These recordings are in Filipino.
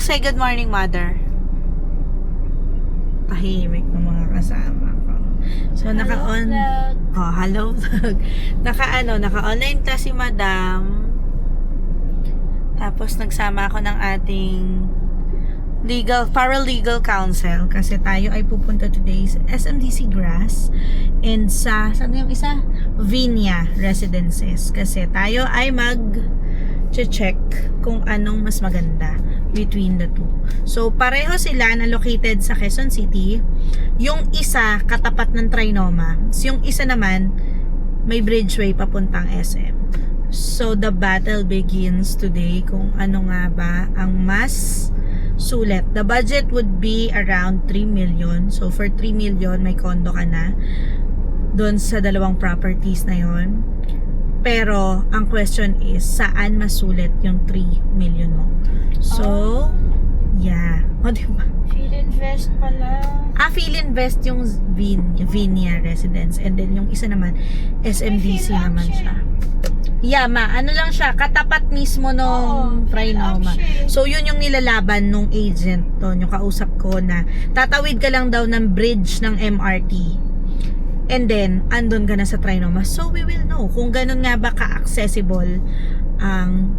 say good morning, mother. Tahimik ng mga kasama ko. So, naka-on. Oh, hello vlog. Naka-online class si madam. Tapos, nagsama ako ng ating paralegal counsel kasi tayo ay pupunta today sa SMDC Grass and sa, saan yung isa? Vinia Residences. Kasi tayo ay mag-check kung anong mas maganda between the two. So, pareho sila na located sa Quezon City. Yung isa, katapat ng Trinoma. Yung isa naman, may bridgeway papuntang SM. So, the battle begins today kung ano nga ba ang mas sulit. The budget would be around 3 million. So, for 3 million, may condo ka na doon sa dalawang properties na yon. Pero, ang question is, saan mas sulit yung 3 million mo? So, yeah. O, diba? Philinvest pala. Philinvest yung Vinia Residence. And then, yung isa naman, SMDC naman siya. Yeah, ano lang siya, katapat mismo nung Trinoma. So, yun yung nilalaban nung agent doon, yung kausap ko na tatawid ka lang daw ng bridge ng MRT. And then, andun ka na sa Trinoma. So, we will know kung ganun nga ba ka-accessible ang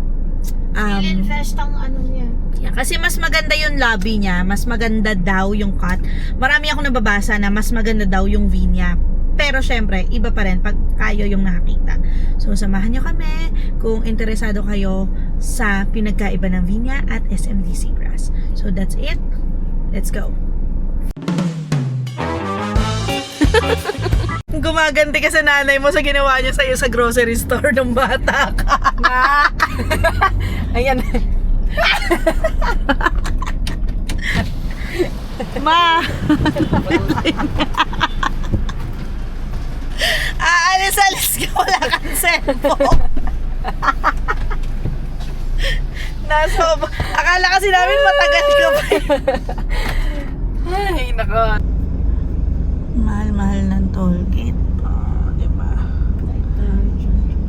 Philinvest ang ano niya. Yeah, kasi mas maganda yung lobby niya, mas maganda daw yung cut. Marami akong nababasa na mas maganda daw yung Vinia. Pero syempre, iba pa rin pag kayo yung nakakita. So, samahan nyo kami kung interesado kayo sa pinagkaiba ng Vinia at SMDC Grass. So, that's it. Let's go. Gumaganti ka sa nanay mo sa ginawa niya sa'yo sa grocery store nung bata ka. Ayan. Ma! Aalis-alis ka, wala kang cellphone. Akala kasi namin matagal ka pa. Ay, nako. Mahal-mahal ng toll gate. Oh, diba?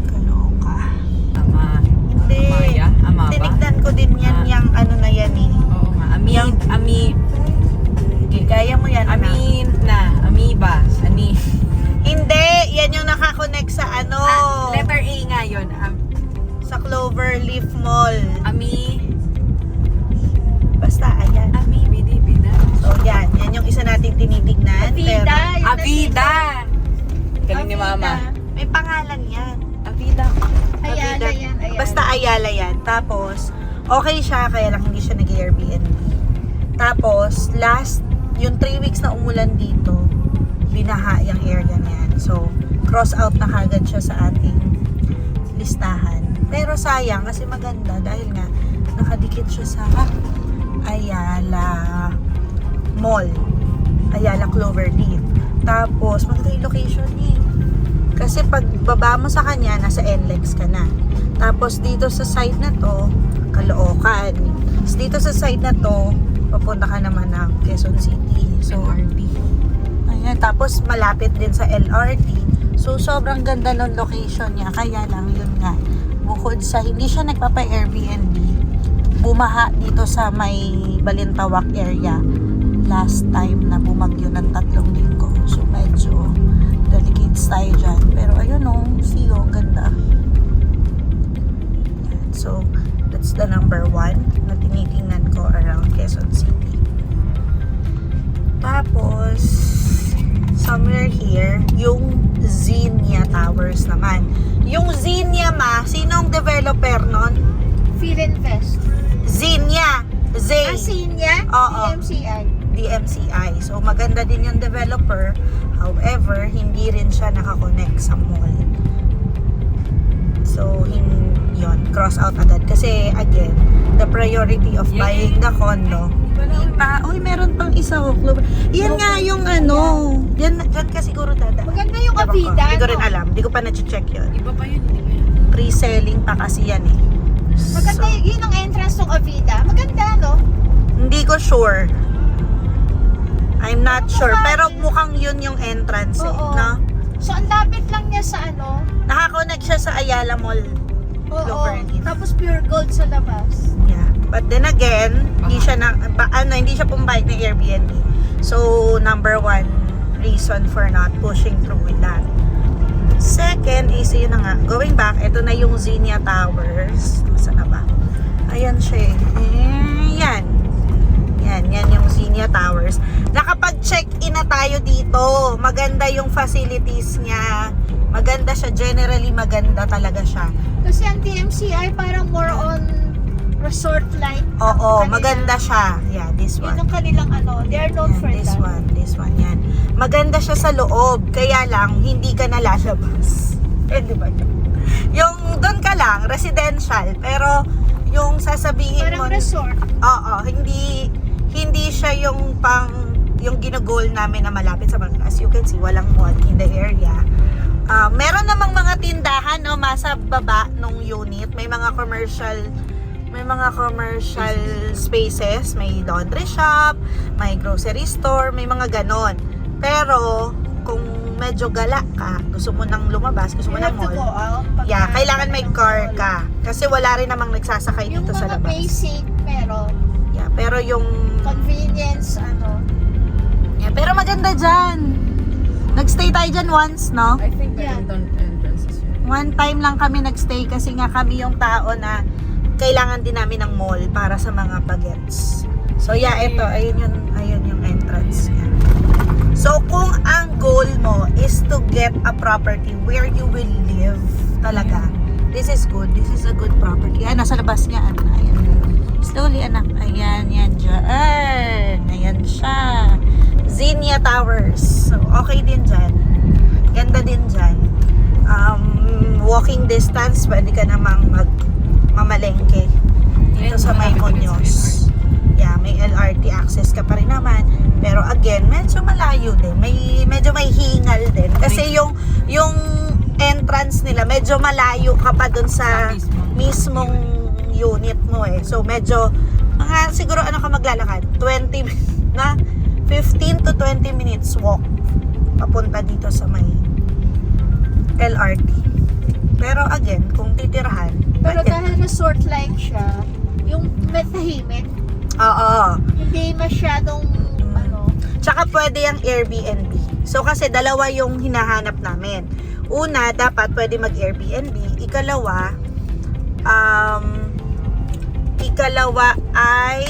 Kaloka. Hindi. Tinignan ko din yan, yung ano na yan eh. Oo nga. Gaya mo yan. Amoeba. Hindi, yan yung nakakonect sa ano. Letter A nga yun. Sa Cloverleaf Mall. Basta, ayan. Bida. So, yan yung isa nating tinitignan. Avida. Galing ni Mama. May pangalan yan. Avida. Ayala yan. Basta Ayala yan. Tapos, okay siya, kaya lang hindi siya nag-Airbnb. Tapos, yung 3 weeks na umulan dito, binaha yung area niyan. So, cross out na kagad siya sa ating listahan. Pero sayang, kasi maganda dahil nga, nakadikit siya sa Ayala Mall. Ayala Cloverleaf. Tapos, maganda yung location niya. Kasi pag baba mo sa kanya, nasa NLEX ka na. Tapos dito sa side na to, Caloocan. Tapos dito sa side na to, papunta ka naman ng Quezon City. So, LRT. Ayan, tapos malapit din sa LRT. So, sobrang ganda ng location niya. Kaya lang, yun nga. Bukod sa, hindi siya nagpapa-Airbnb, bumaha dito sa may Balintawak area. Last time na bumagyo ng 3 linggo. So, medyo delicate tayo dyan. Pero ayun see ang ganda. So, that's the number 1 na tinitingnan ko around Quezon City. Tapos, somewhere here, yung Xenia Towers naman. Yung Xenia sinong developer nun? Philinvest. Xenia. Xenia? Oo. DMCI. So, maganda din yung developer. However, hindi rin siya nakakonect sa mall. So, yun, cross out agad. Kasi, again, the priority of buying the condo. Meron pang isa. Yan nga yung Diyan ka siguro dadaan. Maganda yung Avida. Hindi ko rin alam. Hindi ko pa na-check yun. Iba pa yun, hindi ba yan? Pre-selling pa kasi yan eh. Maganda yun ang entrance ng Avida. Maganda, no? Hindi ko sure. I'm not sure. Pero mukhang yun yung entrance no? So, ang lapit lang niya sa Nakakonect siya sa Ayala Mall. Oo. Cloverleaf. Tapos pure gold sa labas. Yeah. But then again, hindi siya hindi siya pumbayad ng Airbnb. So, number one reason for not pushing through with that. Second is, yun na nga, going back, ito na yung Xenia Towers. Saan na ba? Ayan siya eh. Yan yung Xenia Towers. Nakapag-check-in na tayo dito. Maganda yung facilities niya. Maganda siya. Generally, maganda talaga siya. Kasi ang TMCI parang more on resort-like. Oo, maganda siya. Yeah, this one. Yun ang kanilang they're known Yan, for that. This one, yan. Maganda siya sa loob. Kaya lang, hindi ka nalalabas. Di ba? Yung doon ka lang, residential. Pero, yung sasabihin Parang mo... resort. Oo, hindi siya yung yung ginagol namin na malapit sa mga, as you can see, walang mall in the area. Meron namang mga tindahan masa baba nung unit. May mga commercial spaces, may laundry shop, may grocery store, may mga ganon. Pero kung medyo gala ka, gusto mo nang lumabas, gusto mo You ng have to mall. go out. Yeah, kailangan may car ka. Kasi wala rin namang nagsasakay Yung dito sa mga labas. basic, meron. Yeah, pero yung Convenience, yeah, pero maganda diyan. Nagstay tayo diyan once, no? I think the Yeah. entrance is here. One time lang kami nagstay kasi nga kami yung tao na kailangan din namin ng mall para sa mga bagets. So yeah, ito, ayun yung entrance niya. So kung ang goal mo is to get a property where you will live talaga, this is good. This is a good property. Ay, nasa labas niya. Ayan. Slowly, anak. Ayan, yan dyan. Ayan siya. Xenia Towers. So, okay din dyan. Ganda din dyan. Walking distance, pwede ka namang mamalengke dito sa may Muñoz. Yeah, may LRT access ka pa rin naman. Pero again, medyo malayo din. Medyo may hingal din. Kasi yung entrance nila, medyo malayo ka pa dun sa mismong unit mo eh. So, medyo, siguro ka maglalakad? 15 to 20 minutes walk papunta dito sa may LRT. Pero again, kung titirahan, Pero pwede. dahil resort-like siya, yung tahimik, Oo. hindi masyadong Tsaka pwede yung Airbnb. So kasi dalawa yung hinahanap namin. Una, dapat pwede mag-Airbnb. Ikalawa ay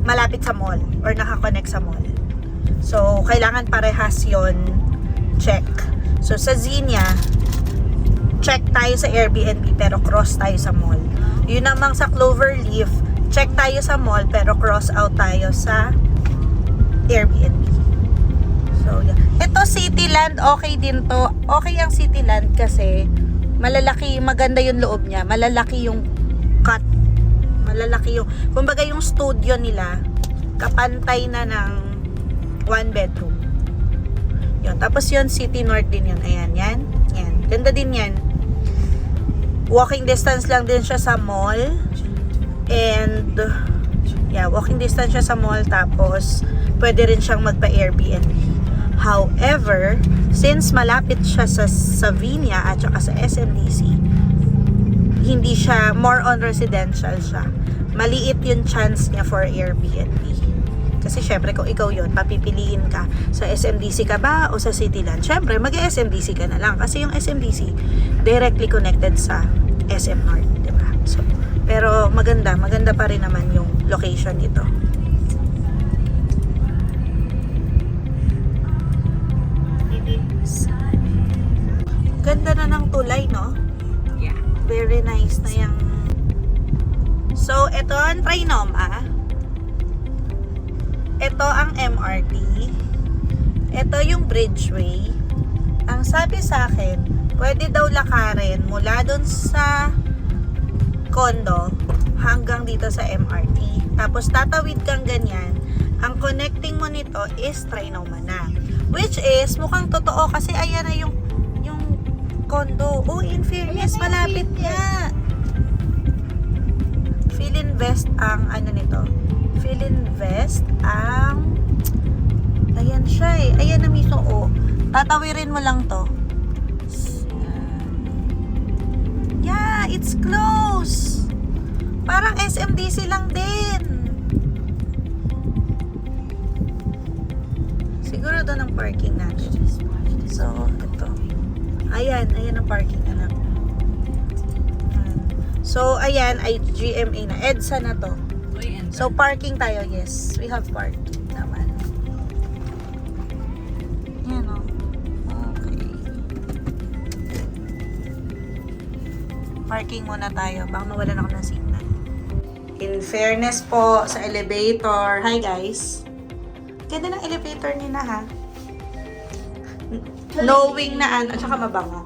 malapit sa mall or nakakonect sa mall. So kailangan parehas yon, check. So sa Xenia, check tayo sa Airbnb pero cross tayo sa mall. Yun namang sa Cloverleaf, check tayo sa mall pero cross out tayo sa Airbnb. So, yeah. Ito Cityland, okay din to. Okay ang Cityland kasi malalaki, maganda yung loob niya. Malalaki yung cut. Malalaki yung, kumbaga yung studio nila, kapantay na ng 1 bedroom. Yun. Tapos yun, City North din yun. Ayan, yan. Yan. Ganda din yan. Walking distance lang din siya sa mall. And, yeah, walking distance siya sa mall. Tapos, pwede rin siyang magpa-Airbnb. However, since malapit siya sa Vinia at saka sa SMDC, hindi siya, more on residential siya. Maliit yung chance niya for Airbnb. Kasi syempre kung ikaw yun, papipiliin ka sa SMDC ka ba o sa Cityland. Syempre, mag-SMDC ka na lang. Kasi yung SMDC, directly connected sa SM North. Diba? So, pero maganda pa rin naman yung location nito. Ganda na ng tulay, no? Yeah. Very nice na yung... So, ito ang Trinoma. Ito ang MRT. Ito yung Bridgeway. Ang sabi sa akin, pwede daw lakarin mula dun sa condo hanggang dito sa MRT. Tapos tatawid kang ganyan. Ang connecting mo nito is Trinoma na. Which is, mukhang totoo kasi ayan na yung condo. Oh, in fairness, Ayan na yung malapit Philinvest. nga. Philinvest ang ano nito. Philinvest ang ayan siya eh. Ayan na mismo, oh. Tatawirin mo lang to. Yeah, it's close. Parang SMDC lang din. Siguro doon ang parking natin. So, ito. Ayan ang parking, anak. Ayan. So, ayan ay GMA na. EDSA na to. So, parking tayo, yes. We have parking naman. Yan o. Okay. Parking muna tayo. Baka mawalan ako ng signal. In fairness po sa elevator. Hi guys. Ganda ng elevator niya na ha. Knowing na ano, at saka mabango.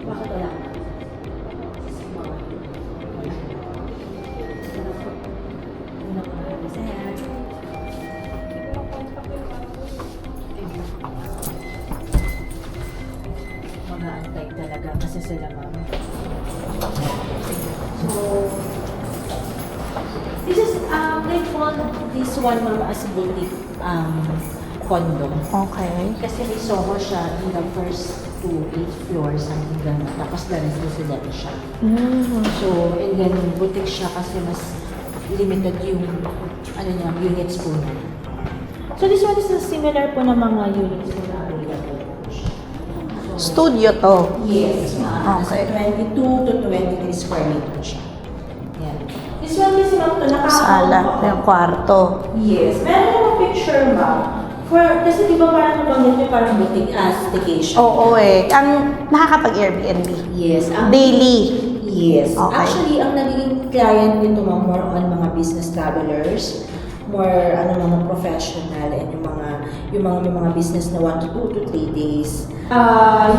Bakit wala? Mag-aantay talaga kasi sila mama. So, this is, they call this one mama as boutique condo. Okay. Kasi may soho siya in the first 8 floors, something ganun. Tapos the rest residential siya. So, and then boutique siya kasi mas limited yung ano niya, units po na. So, this one is similar po na mga units na available. Studio to. Yes, Okay. nasa 22 to 23 square meter siya. Yan. This one kasi ma'am to, Sala. Yung kwarto. Yes. Meron yung picture ma'am. Kasi di ba parang nabanggit niyo parang boutique staycation? Oo eh. Ang nakakapag-Airbnb. Yes. Daily. Yes. Okay. Actually, ang naging client nito ma'am, more on mga business travelers, more mga professional, and yung mga business na 1 to 2 to 3 days.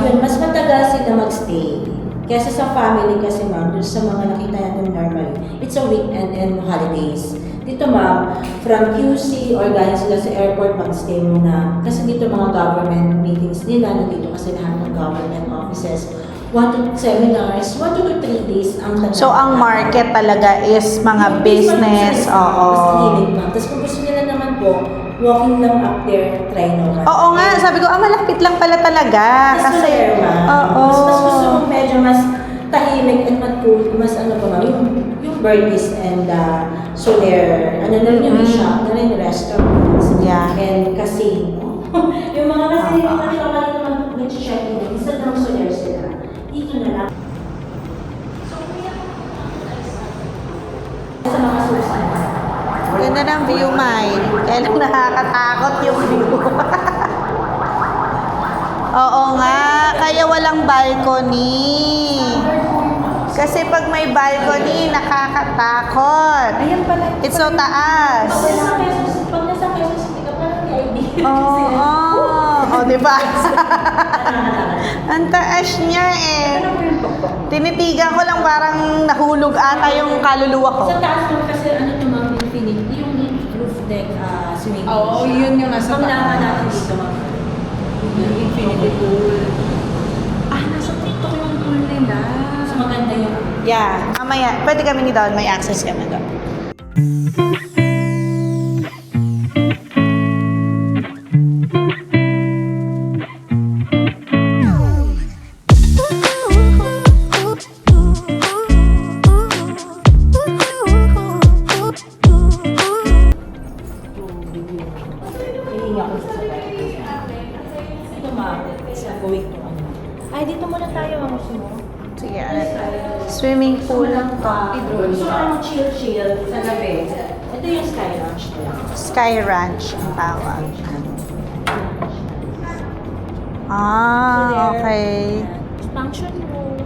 Yun, mas matagal sila magstay. Kesa sa family kasi ma'am, dun sa mga nakita natin normally, it's a weekend and holidays. Dito ma'am, from QC or galing sila sa airport, mag-stay muna. Kasi dito mga government meetings nila, nandito kasi lahat ng government offices. 1 to seminars, 1 to 3 days ang tanong. So, ang market talaga is mga business. Oo. Tapos kung gusto nila naman po, walking lang up there, try naman. Oo nga. Sabi ko, malapit lang pala talaga. Kasi, oo. Mas gusto mo medyo mas tahimik at mas ano pa ma'am, yung birdies and solar, ano na yung shop, na rin restaurants, Yeah. and casino. Yung mga kasi yung kanila naman nag-check-in, instead ng solar sila, dito na lang. Sa mga susan. Ganda ng view, Mai. Kaya lang nakakatakot yung view. Oo nga. Kaya walang balcony. Kasi pag may balcony, nakakatakot. Ayan pala. It's so taas. Pag nasa Quezon City ka, parang may idea. Oo. Diba? Ang taas niya eh. Tinitigan ko lang parang nahulog ata yung kaluluwa ko. Sa taas mo kasi ano ito ma'am, infinity, yung roof deck swimming pool. Oo, yun yung nasa Pag naman natin dito ma'am. Yung infinity pool. Nasa TikTok yung pool nila. So maganda yung Yeah. Mamaya, pwede kami ni Don. May access kami doon. hihingi ako sa sabay. Ito ma'am, sa going to ano. Ay, dito muna tayo ang gusto mo. Sige, swimming pool lang to. Gusto mo chill sa gabi. Ito yung Sky Ranch nila. Sky Ranch ang tawag. Okay. Function room.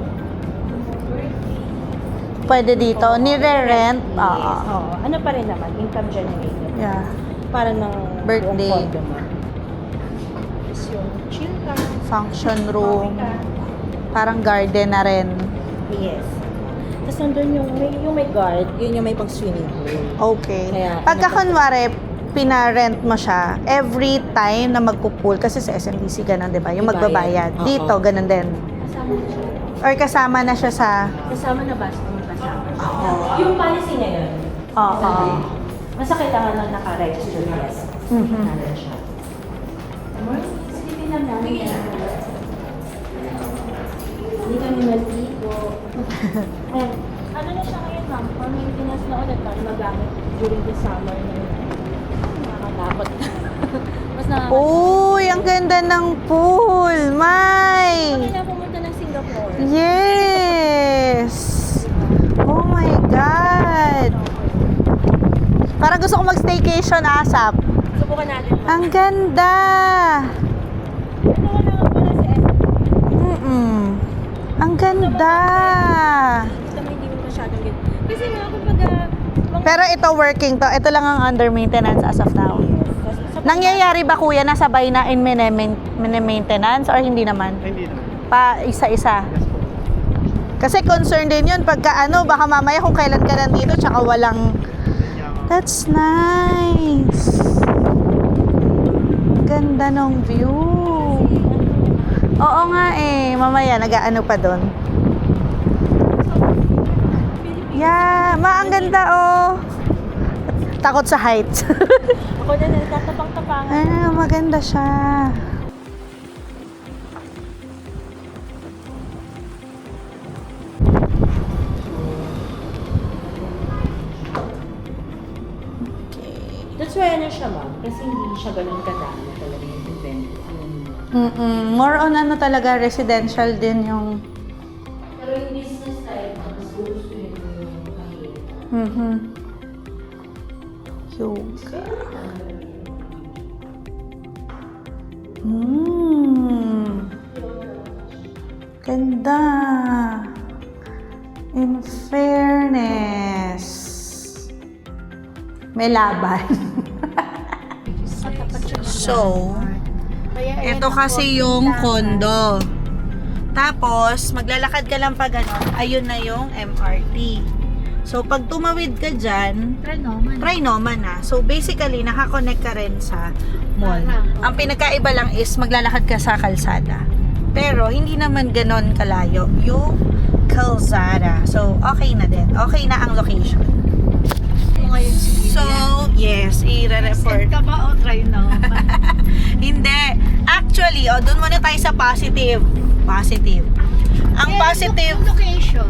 Pwede dito. Nire-rent. Oo. Oo. Ano pa rin naman, income generated. Yeah. Para ng Birthday. buong condo mo. Tapos yung chill ka. Function room. coffee ka. Parang garden na rin. Yes. Tapos nandun yung may guard, yun yung may pang-swimming pool. Okay. Kaya, Pagka ano pa- kunwari, pinarent mo siya every time na magpo-pool, kasi sa SMDC ganun, di ba? Yung magbabayad. Oo. Dito, ganun din. Kasama na siya. Or kasama na siya sa... Kasama na ba? Kasama. Yung policy ngayon, Oo. masakit ang naka-register guest. Mhm. Nalan siya. Silipin lang namin yan. Hindi kami malito. Ano na siya ngayon, ma'am? For maintenance na ulit para magamit during the summer na yun. Nakakatakot. Mas nakakatakot. Uy, ang ganda ng pool, May! Kami na pumunta ng Singapore. Yes! Oh my God! Parang gusto ko mag-staycation, ASAP. Subukan natin, ma'am. Ang ganda! Ano wala nga pala sa Ang ganda! Ito mo hindi mo masyadong get. Kasi nga kapag Pero ito working to. Ito lang ang under maintenance as of now. Nangyayari ba kuya na sabay na in maintenance or hindi naman? Hindi naman. Pa isa-isa. Kasi concern din yun pagka baka mamaya kung kailan ka nandito tsaka walang... That's nice. Ganda ng view. Oo nga mamaya nag-aano pa doon. Yeah, ang ganda Takot sa heights. ako na nagtatapang-tapangan. Maganda siya. That's why siya, ma'am. Kasi hindi siya ganun kadami talaga yung event. More on talaga, residential din yung... Pero yung business type, mas gusto yun yung kahit. Yoga. Ganda. In fairness. May laban. So, ito kasi yung condo. Tapos, maglalakad ka lang pa gano'n, ayun na yung MRT. So, pag tumawid ka dyan, Trinoma na. So, basically, nakakonect ka rin sa mall. Ang pinagkaiba lang is maglalakad ka sa kalsada. Pero, hindi naman ganon kalayo yung kalsada. So, okay na din. Okay na ang location. So, yes, i-report. ka ba o try na? Hindi. Actually, doon muna tayo sa positive. Positive. Ang positive... Yung location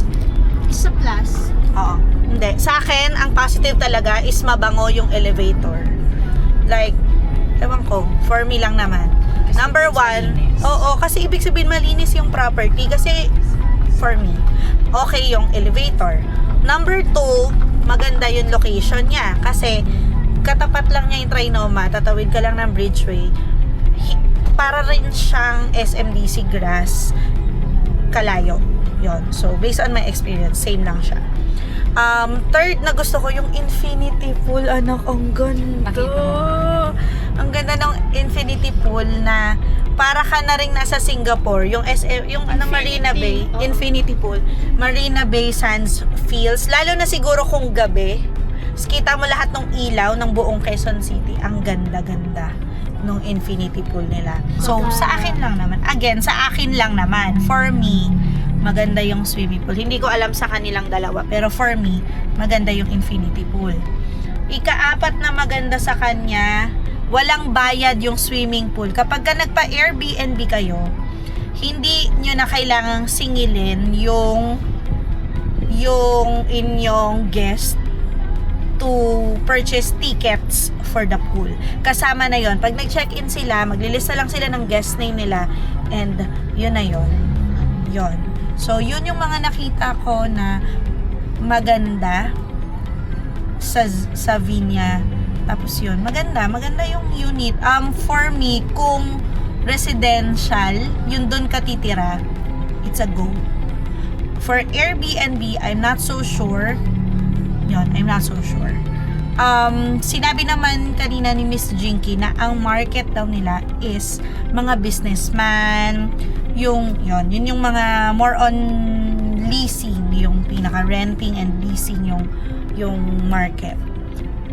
is a plus. Oo. Hindi. Sa akin, ang positive talaga is mabango yung elevator. Like, ewan ko, for me lang naman. Number one, kasi ibig sabihin malinis yung property. Kasi, for me, okay yung elevator. Number two, maganda yung location niya. Kasi, katapat lang niya yung Trinoma, tatawid ka lang ng Bridgeway. Para rin siyang SMDC Grass kalayo. Yon. So, based on my experience, same lang siya. Third na gusto ko yung infinity pool. Anak, ang ganda. Nakita mo. Ang ganda ng infinity pool na para ka na rin nasa Singapore. Yung Marina Bay, infinity pool. Marina Bay Sands feels. Lalo na siguro kung gabi. Kita mo lahat ng ilaw ng buong Quezon City. Ang ganda-ganda nung infinity pool nila. So, sa akin lang naman. Again, sa akin lang naman. For me, maganda yung swimming pool. Hindi ko alam sa kanilang dalawa. Pero for me, maganda yung infinity pool. Ika-apat na maganda sa kanya, walang bayad yung swimming pool. Kapag ka nagpa-Airbnb kayo, hindi nyo na kailangang singilin yung inyong guest to purchase tickets for the pool. Kasama na yon. Pag nag-check-in sila, maglilista lang sila ng guest name nila and yun na yun. Yun. So, yun yung mga nakita ko na maganda sa Vinya. Tapos yun, maganda yung unit. For me, kung residential, yun doon ka titira, it's a go. For Airbnb, I'm not so sure. Yun, I'm not so sure. Sinabi naman kanina ni Miss Jinky na ang market daw nila is mga businessman, yun yung mga more on leasing, yung pinaka renting and leasing yung market.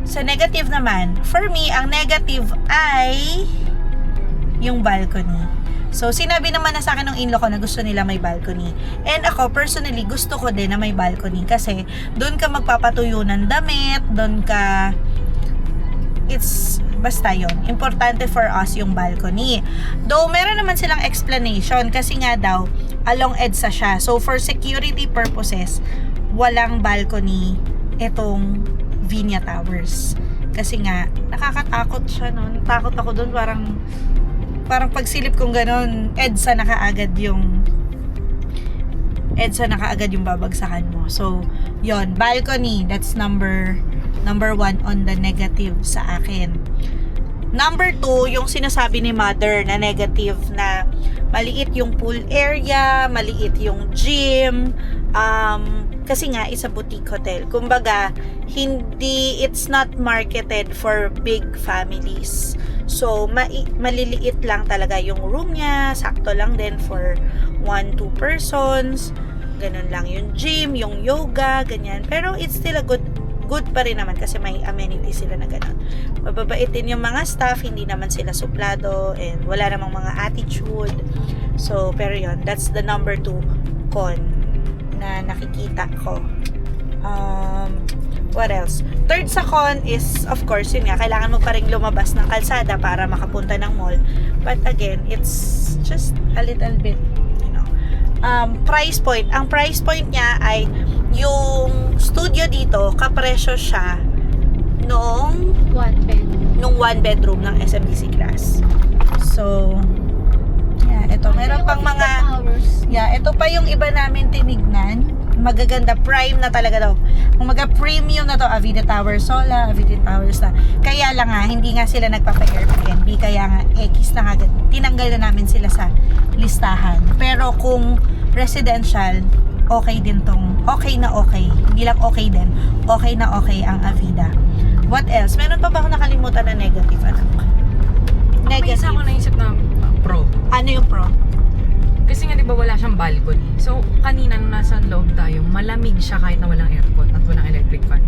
Sa negative naman, for me, ang negative ay yung balcony. So, sinabi naman na sa akin ng in-law ko na gusto nila may balcony. And ako, personally, gusto ko din na may balcony kasi doon ka magpapatuyo ng damit, doon ka... basta yun. Importante for us yung balcony. Though, meron naman silang explanation kasi nga daw, along EDSA siya. So, for security purposes, walang balcony itong Vinya Towers. Kasi nga, nakakatakot siya, no? Natakot ako doon, parang pagsilip kong ganon, EDSA na kaagad yung babagsakan mo. So, yon, balcony, that's number 1 on the negative sa akin. Number 2, yung sinasabi ni mother na negative na maliit yung pool area, maliit yung gym, kasi nga, it's a boutique hotel. Kumbaga, it's not marketed for big families. So, maliliit lang talaga yung room niya. Sakto lang din for 1-2 persons. Ganun lang yung gym, yung yoga, ganyan. Pero, it's still a good pa rin naman kasi may amenities sila na ganun. Mababait din yung mga staff, hindi naman sila suplado, and wala namang mga attitude. So, pero yun, that's the number 2 con na nakikita ko. What else? Third sa con is, of course, yun nga, kailangan mo pa rin lumabas ng kalsada para makapunta ng mall. But again, it's just a little bit, you know. Price point. Ang price point niya ay yung studio dito, kapresyo siya nung 1 bedroom ng SMDC Grass. So, yeah, ito. Meron pang mga... Yeah, ito pa yung iba namin tinignan. Magaganda, prime na talaga daw. Kung premium na to, Avida Tower Sola, Avida Towers na. Kaya lang nga, hindi nga sila nagpapa-Airbnb. Kaya nga, X na nga. Tinanggal na namin sila sa listahan. Pero kung residential, okay din tong, okay na okay. Hindi lang okay din. Okay na okay ang Avida. What else? Meron pa ba ako nakalimutan na negative, anak? May isa ako naisip na pro. Ano yung pro? Kasi nga, di ba, wala siyang balcony. So, kanina nung nasa loob tayo, malamig siya kahit na walang aircon at walang electric fan.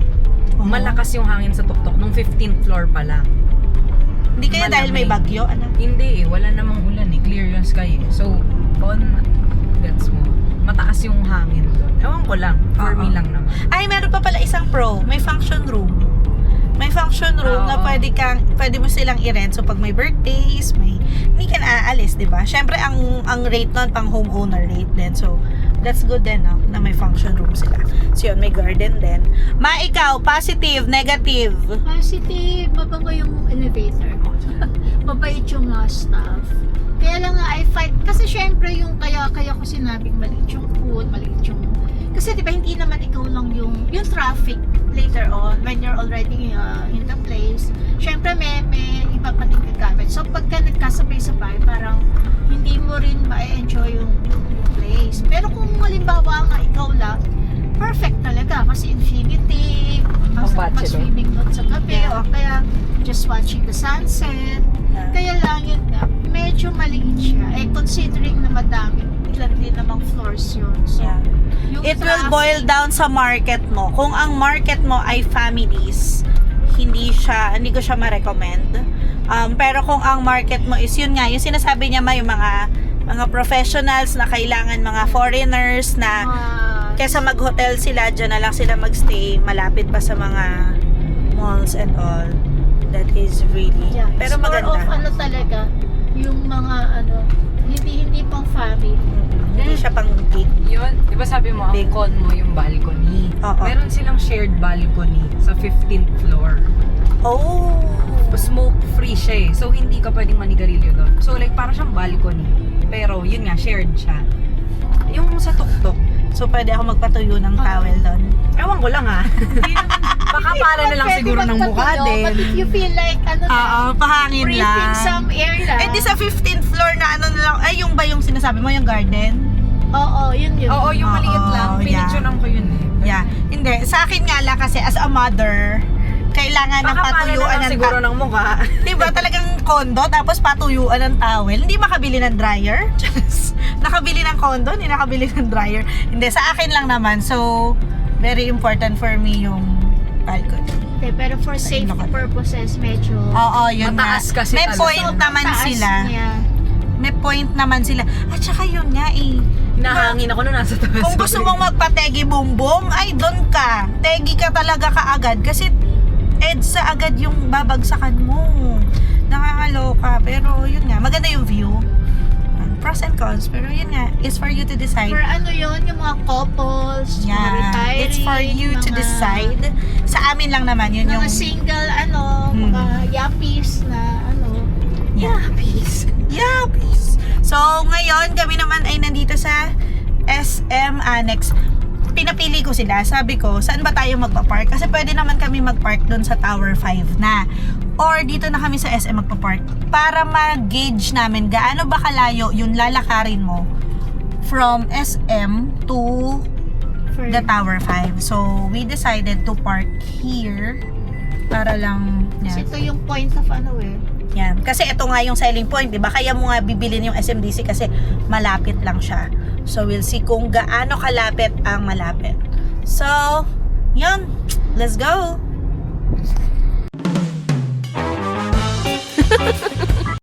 Malakas yung hangin sa tuktok nung 15th floor pa lang. Hindi kaya dahil may bagyo, anak? Hindi eh. Wala namang ulan eh. Clear yung sky eh. So, gets mo. Mataas yung hangin doon. Ewan ko lang. For me lang naman. Ay, meron pa pala isang pro. May function room. May function room na pwede mo silang i-rent. So, pag may birthdays, hindi ka na aalis, di ba? Syempre, ang rate nun, pang homeowner rate din. So, that's good din, no? Na may function room sila. So, yun, may garden din. Ikaw, positive, negative. Positive, mabango yung elevator. Mabait yung staff. Kaya lang nga, I fight. Kasi syempre, kaya ko sinabing maliit yung pool, maliit yung... Kasi di ba hindi naman ikaw lang yung traffic later on when you're already in the place. Syempre may iba pa din gagamit. So pagka nagkasabay-sabay, parang hindi mo rin ma-enjoy yung place. Pero kung halimbawa nga ikaw lang, perfect talaga kasi infinity, mag-swimming doon sa gabi, o kaya just watching the sunset. Kaya lang yun nga, medyo maliit siya. Considering na madami, ilan din namang floors yun. So, It will boil down sa market mo. Kung ang market mo ay families, hindi ko siya ma-recommend. Pero kung ang market mo is yun nga, yung sinasabi niya may mga professionals na kailangan mga foreigners na kesa mag-hotel sila, dyan na lang sila magstay, malapit pa sa mga malls and all. That is really, pero maganda. More of talaga, yung mga hindi pang family. Hindi siya pang big. Yun, di ba sabi mo, ang con mo yung balcony. Oo. Meron silang shared balcony sa 15th floor. Oh! Smoke free siya eh. So, hindi ka pwedeng manigarilyo doon. So, like, parang siyang balcony. Pero, yun nga, shared siya. Yung sa tuktok. So, pwede ako magpatuyo ng towel doon. Ewan ko lang ah. Baka para na lang siguro ng mukha din. But if you feel like, pahangin breathing lang. some air lang. Eh, di sa 15th floor na na lang, yung ba yung sinasabi mo, yung garden? Oo, yun. Oo, yung maliit lang. Oo, Pinicturean ko yun eh. Yeah. Hindi. Sa akin nga lang kasi as a mother, kailangan ng Baka para na patuyuan lang ng siguro ng mukha. Diba talagang condo tapos patuyuan ng towel. Hindi makabili ng dryer. Nakabili ng condo, hindi nakabili ng dryer. Hindi, sa akin lang naman. So, very important for me yung balcony. Hindi, pero for safety Ilocos. purposes, medyo Oo, yun nga. Mataas kasi May talaga. point sobrang naman taas sila. niya. May point naman sila. At saka yun nga eh. Hinahangin ako nung nasa taas. Kung gusto mong magpa-tegi bumbong, ay doon ka. Tegi ka talaga kaagad. Kasi EDSA agad yung babagsakan mo. Nakakaloka. Pero yun nga, maganda yung view. Pros and cons. Pero yun nga, it's for you to decide. For ano yun, yung mga couples, mga Yeah, retiring, it's for you to mga- decide. Sa amin lang naman, yun Mga yung... single, Hmm. mga yappies na Yeah, peace. Yeah, peace. So, ngayon, kami naman ay nandito sa SM Annex. Pinapili ko sila. Sabi ko, saan ba tayo magpa-park? Kasi pwede naman kami mag-park doon sa Tower 5 na. Or dito na kami sa SM magpa-park. Para mag-gauge namin gaano ba kalayo yung lalakarin mo from SM to for the Tower 5. So, we decided to park here para lang... Kasi Yeah. ito yung point of Yan. Kasi ito nga yung selling point, di ba? Kaya mo nga bibilin yung SMDC kasi malapit lang siya. So, we'll see kung gaano kalapit ang malapit. So, yun. Let's go!